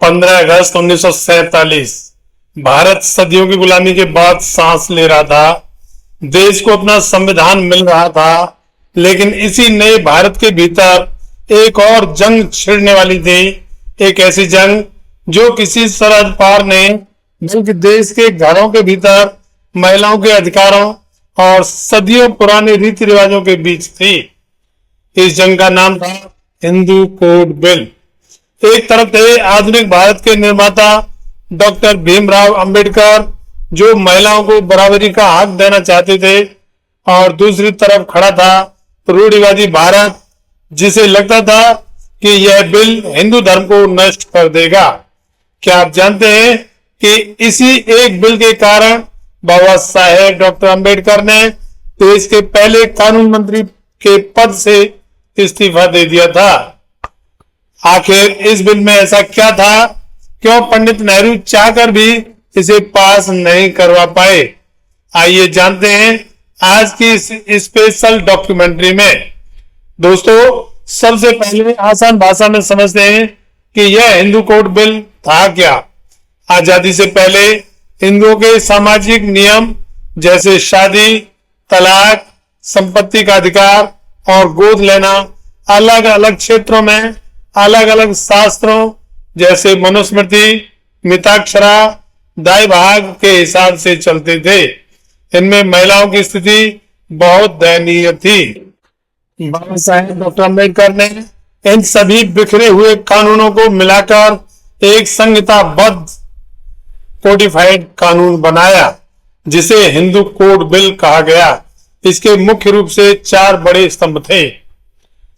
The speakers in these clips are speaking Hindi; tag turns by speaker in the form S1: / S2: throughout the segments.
S1: 15 अगस्त 1947 भारत सदियों की गुलामी के बाद सांस ले रहा था। देश को अपना संविधान मिल रहा था, लेकिन इसी नए भारत के भीतर एक और जंग छिड़ने वाली थी। एक ऐसी जंग जो किसी सरहद पार नहीं, बल्कि देश के घरों के भीतर महिलाओं के अधिकारों और सदियों पुराने रीति रिवाजों के बीच थी। इस जंग का नाम था हिंदू कोड बिल। एक तरफ थे आधुनिक भारत के निर्माता डॉक्टर भीमराव अंबेडकर, जो महिलाओं को बराबरी का हक देना चाहते थे, और दूसरी तरफ खड़ा था रूढ़िवादी भारत, जिसे लगता था कि यह बिल हिंदू धर्म को नष्ट कर देगा। क्या आप जानते हैं कि इसी एक बिल के कारण बाबा साहेब डॉक्टर अंबेडकर ने देश के पहले कानून मंत्री के पद से इस्तीफा दे दिया था? आखिर इस बिल में ऐसा क्या था? क्यों पंडित नेहरू चाहकर भी इसे पास नहीं करवा पाए? आइए जानते हैं आज की इस स्पेशल डॉक्यूमेंट्री में। दोस्तों, सबसे पहले आसान भाषा में समझते हैं कि यह हिंदू कोड बिल था क्या। आजादी से पहले हिंदुओं के सामाजिक नियम जैसे शादी, तलाक, संपत्ति का अधिकार और गोद लेना अलग अलग क्षेत्रों में अलग अलग शास्त्रों जैसे मनुस्मृति, मिताक्षरा, दाई भाग के हिसाब से चलते थे। इनमें महिलाओं की स्थिति बहुत दयनीय थी। बाबा साहेब डॉक्टर अंबेडकर ने इन सभी बिखरे हुए कानूनों को मिलाकर एक संहिताबद्ध कोडिफाइड कानून बनाया, जिसे हिंदू कोड बिल कहा गया। इसके मुख्य रूप से 4 बड़े स्तंभ थे।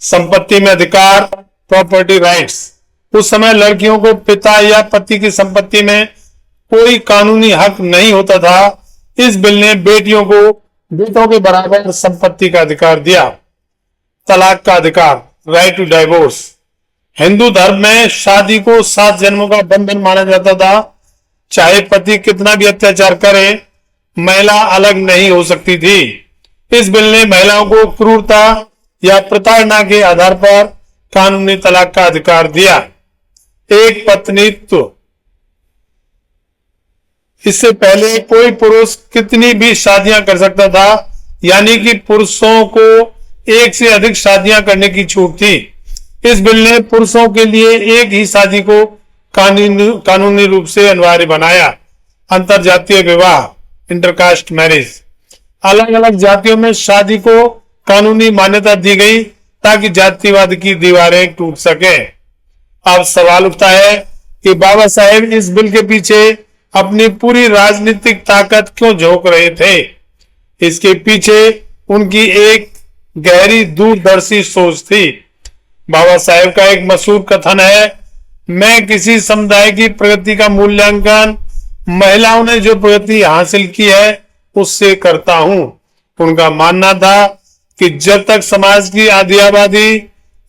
S1: संपत्ति में अधिकार, प्रॉपर्टी राइट्स। उस समय लड़कियों को पिता या पति की संपत्ति में कोई कानूनी हक नहीं होता था। इस बिल ने बेटियों को बेटों के बराबर संपत्ति का अधिकार दिया। तलाक का अधिकार, राइट टू डाइवोर्स। हिंदू धर्म में शादी को 7 जन्मों का बंधन माना जाता था। चाहे पति कितना भी अत्याचार करे, महिला अलग नहीं हो सकती थी। इस बिल ने महिलाओं को क्रूरता या प्रताड़ना के आधार पर कानूनी तलाक का अधिकार दिया। एक पत्नीत्व। इससे पहले कोई पुरुष कितनी भी शादियां कर सकता था, यानी कि पुरुषों को एक से अधिक शादियां करने की छूट थी। इस बिल ने पुरुषों के लिए एक ही शादी को कानूनी रूप से अनिवार्य बनाया। अंतरजातीय विवाह, इंटरकास्ट मैरिज। अलग अलग जातियों में शादी को कानूनी मान्यता दी गई ताकि जातिवाद की दीवारें टूट सके। अब सवाल उठता है कि बाबा साहेब इस बिल के पीछे अपनी पूरी राजनीतिक ताकत क्यों झोंक रहे थे? इसके पीछे उनकी एक गहरी दूरदर्शी सोच थी। बाबा साहेब का एक मशहूर कथन है, मैं किसी समुदाय की प्रगति का मूल्यांकन महिलाओं ने जो प्रगति हासिल की है उससे करता हूं। उनका मानना था कि जब तक समाज की आधी आबादी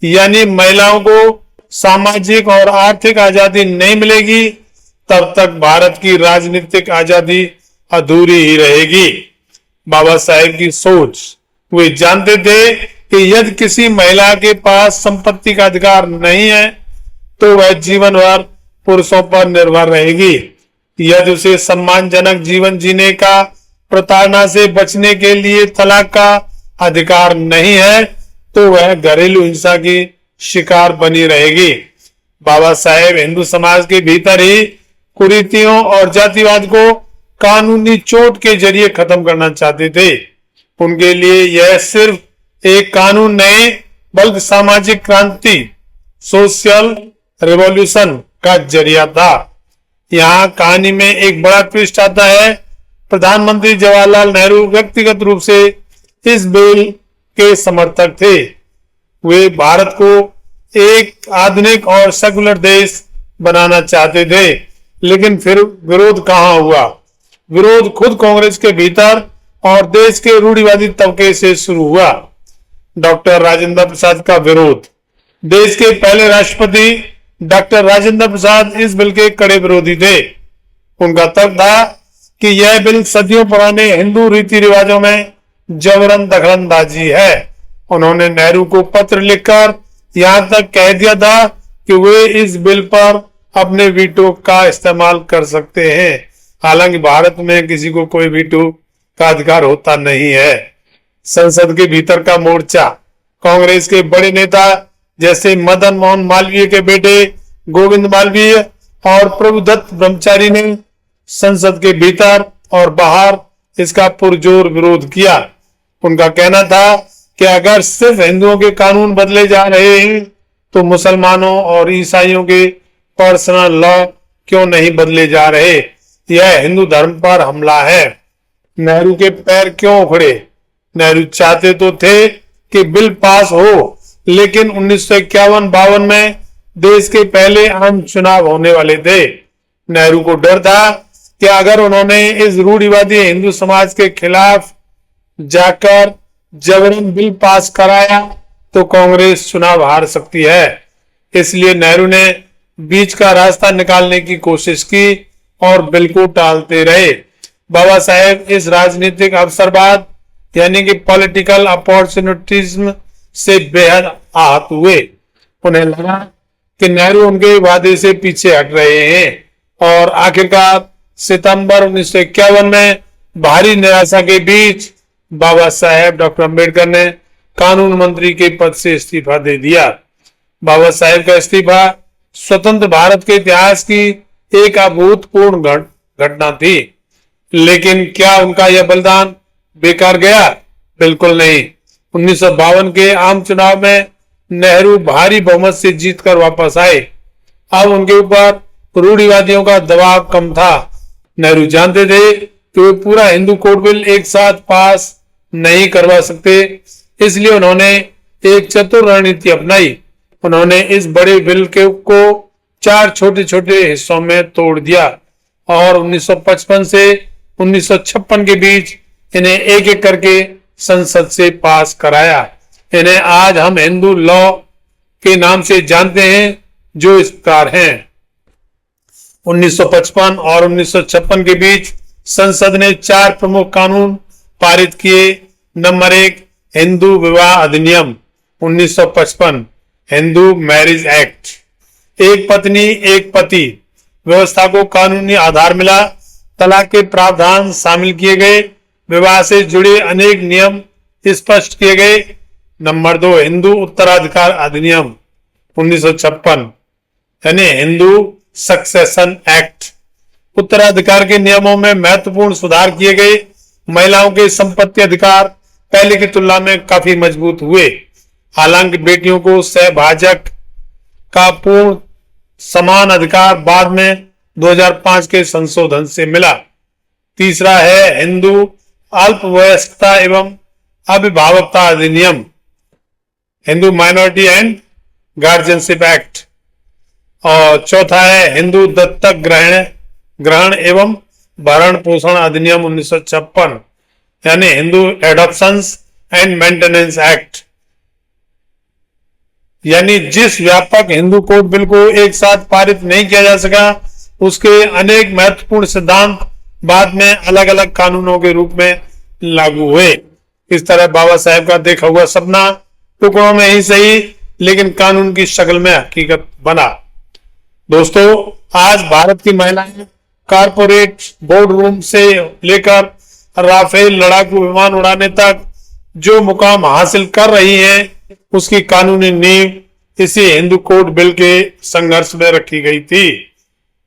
S1: यानी महिलाओं को सामाजिक और आर्थिक आजादी नहीं मिलेगी, तब तक भारत की राजनीतिक आजादी अधूरी ही रहेगी। बाबा साहेब की सोच, वे जानते थे कि यदि किसी महिला के पास संपत्ति का अधिकार नहीं है तो वह जीवन भर पुरुषों पर निर्भर रहेगी। यदि उसे सम्मानजनक जीवन जीने का प्रताड़ना से बचने के लिए तलाक का अधिकार नहीं है तो वह घरेलू हिंसा की शिकार बनी रहेगी। बाबा साहेब हिंदू समाज के भीतर ही कुरीतियों और जातिवाद को कानूनी चोट के जरिए खत्म करना चाहते थे। उनके लिए यह सिर्फ एक कानून नहीं बल्कि सामाजिक क्रांति, सोशल रिवॉल्यूशन का जरिया था। यहाँ कहानी में एक बड़ा ट्विस्ट आता है। प्रधानमंत्री जवाहरलाल नेहरू व्यक्तिगत रूप से इस बिल के समर्थक थे। वे भारत को एक आधुनिक और सेकुलर देश बनाना चाहते थे, लेकिन फिर विरोध कहां हुआ? विरोध खुद कांग्रेस के भीतर और देश के रूढ़िवादी तबके से शुरू हुआ। डॉक्टर राजेंद्र प्रसाद का विरोध। देश के पहले राष्ट्रपति डॉक्टर राजेंद्र प्रसाद इस बिल के कड़े विरोधी थे। उनका तर्क था कि यह बिल सदियों पुराने हिंदू रीति रिवाजों में जबरन दखलंदाजी है। उन्होंने नेहरू को पत्र लिखकर यहां तक कह दिया था कि वे इस बिल पर अपने वीटो का इस्तेमाल कर सकते हैं। हालांकि भारत में किसी को कोई वीटो का अधिकार होता नहीं है। संसद के भीतर का मोर्चा। कांग्रेस के बड़े नेता जैसे मदन मोहन मालवीय के बेटे गोविंद मालवीय और प्रभुदत्त ब्रह्मचारी ने संसद के भीतर और बाहर इसका पुरजोर विरोध किया। उनका कहना था कि अगर सिर्फ हिंदुओं के कानून बदले जा रहे हैं तो मुसलमानों और ईसाइयों के पर्सनल लॉ क्यों नहीं बदले जा रहे। यह हिंदू धर्म पर हमला है। नेहरू के पैर क्यों उखड़े। नेहरू चाहते तो थे कि बिल पास हो, लेकिन 1951-52 में देश के पहले आम चुनाव होने वाले थे। नेहरू को डर था कि अगर उन्होंने इस रूढ़िवादी हिंदू समाज के खिलाफ जाकर जबरन बिल पास कराया तो कांग्रेस चुनाव हार सकती है। इसलिए नेहरू ने बीच का रास्ता निकालने की कोशिश की और बिल को टालते रहे। बाबा साहेब इस राजनीतिक अवसरवाद यानी कि पॉलिटिकल अपॉर्चुनिटिज्म से बेहद आहत हुए। उन्हें लगा कि नेहरू उनके वादे से पीछे हट रहे हैं और आखिरकार सितंबर 1951 में भारी निराशा के बीच बाबा साहेब डॉक्टर अम्बेडकर ने कानून मंत्री के पद से इस्तीफा दे दिया। बाबा साहेब का इस्तीफा स्वतंत्र भारत के इतिहास की एक अभूतपूर्व घटना थी, लेकिन क्या उनका यह बलिदान बेकार गया? बिल्कुल नहीं। 1952 के आम चुनाव में नेहरू भारी बहुमत से जीतकर वापस आए। अब उनके ऊपर रूढ़िवादियों का दबाव कम था। नेहरू जानते थे कि वे पूरा हिंदू कोड बिल एक साथ पास नहीं करवा सकते, इसलिए उन्होंने एक चतुर रणनीति अपनाई। उन्होंने इस बड़े बिल को 4 छोटे छोटे हिस्सों में तोड़ दिया और 1955 से 1956 के बीच इन्हें एक एक करके संसद से पास कराया। इन्हें आज हम हिंदू लॉ के नाम से जानते हैं, जो इस प्रकार हैं। 1955 और 1956 के बीच संसद ने 4 प्रमुख कानून पारित किए। नंबर 1, हिंदू विवाह अधिनियम 1955, हिंदू मैरिज एक्ट, एक पत्नी एक पति व्यवस्था को कानूनी आधार मिला। तलाक के प्रावधान शामिल किए गए। विवाह से जुड़े अनेक नियम स्पष्ट किए गए। नंबर 2, हिंदू उत्तराधिकार अधिनियम 1956 यानी हिंदू सक्सेशन एक्ट। उत्तराधिकार के नियमों में महत्वपूर्ण सुधार किए गए। महिलाओं के संपत्ति अधिकार पहले की तुलना में काफी मजबूत हुए। हालांकि बेटियों को सहभाजक का पूर्ण समान अधिकार बाद में 2005 के संशोधन से मिला। तीसरा है हिंदू अल्पवयस्कता एवं अभिभावकता अधिनियम, Hindu minority and guardianship act. और चौथा है हिंदू दत्तक ग्रहण एवं भरण पोषण अधिनियम 1956 यानी हिंदू एडॉप्शंस एंड मेंटेनेंस एक्ट। यानी जिस व्यापक हिंदू कोड बिल को एक साथ पारित नहीं किया जा सका, उसके अनेक महत्वपूर्ण सिद्धांत बाद में अलग अलग कानूनों के रूप में लागू हुए। इस तरह बाबा साहेब का देखा हुआ सपना टुकड़ों में ही सही लेकिन कानून की शक्ल में हकीकत बना। दोस्तों, आज भारत की महिलाएं कारपोरेट बोर्ड रूम से लेकर राफेल लड़ाकू विमान उड़ाने तक जो मुकाम हासिल कर रही हैं, उसकी कानूनी नींव इसी हिंदू कोड बिल के संघर्ष में रखी गई थी।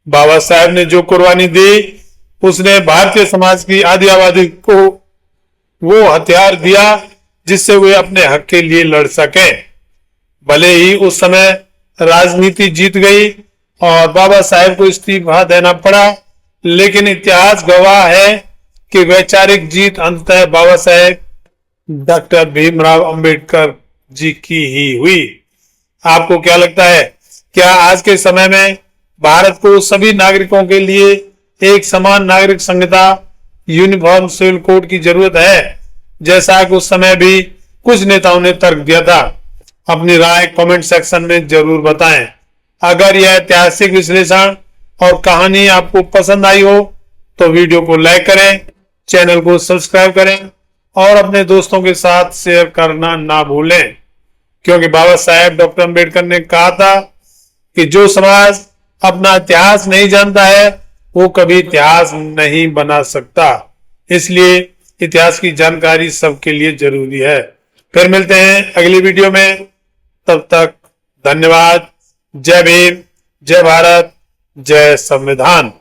S1: बाबा साहेब ने जो कुर्बानी दी, उसने भारतीय समाज की आधी आबादी को वो हथियार दिया जिससे वे अपने हक के लिए लड़ सके। भले ही उस समय राजनीति जीत गई और बाबा साहेब को इस्तीफा देना पड़ा, लेकिन इतिहास गवाह है कि वैचारिक जीत अंततः बाबा साहेब डॉक्टर भीमराव अंबेडकर जी की ही हुई। आपको क्या लगता है, क्या आज के समय में भारत को सभी नागरिकों के लिए एक समान नागरिक संहिता यूनिफॉर्म सिविल कोड की जरूरत है, जैसा कि उस समय भी कुछ नेताओं ने तर्क दिया था? अपनी राय कमेंट सेक्शन में जरूर बताएं। अगर यह ऐतिहासिक विश्लेषण और कहानी आपको पसंद आई हो तो वीडियो को लाइक करें, चैनल को सब्सक्राइब करें और अपने दोस्तों के साथ शेयर करना ना भूलें, क्योंकि बाबा साहेब डॉक्टर अंबेडकर ने कहा था कि जो समाज अपना इतिहास नहीं जानता है वो कभी इतिहास नहीं बना सकता। इसलिए इतिहास की जानकारी सबके लिए जरूरी है। फिर मिलते हैं अगली वीडियो में, तब तक धन्यवाद। जय भीम, जय भारत, जय संविधान।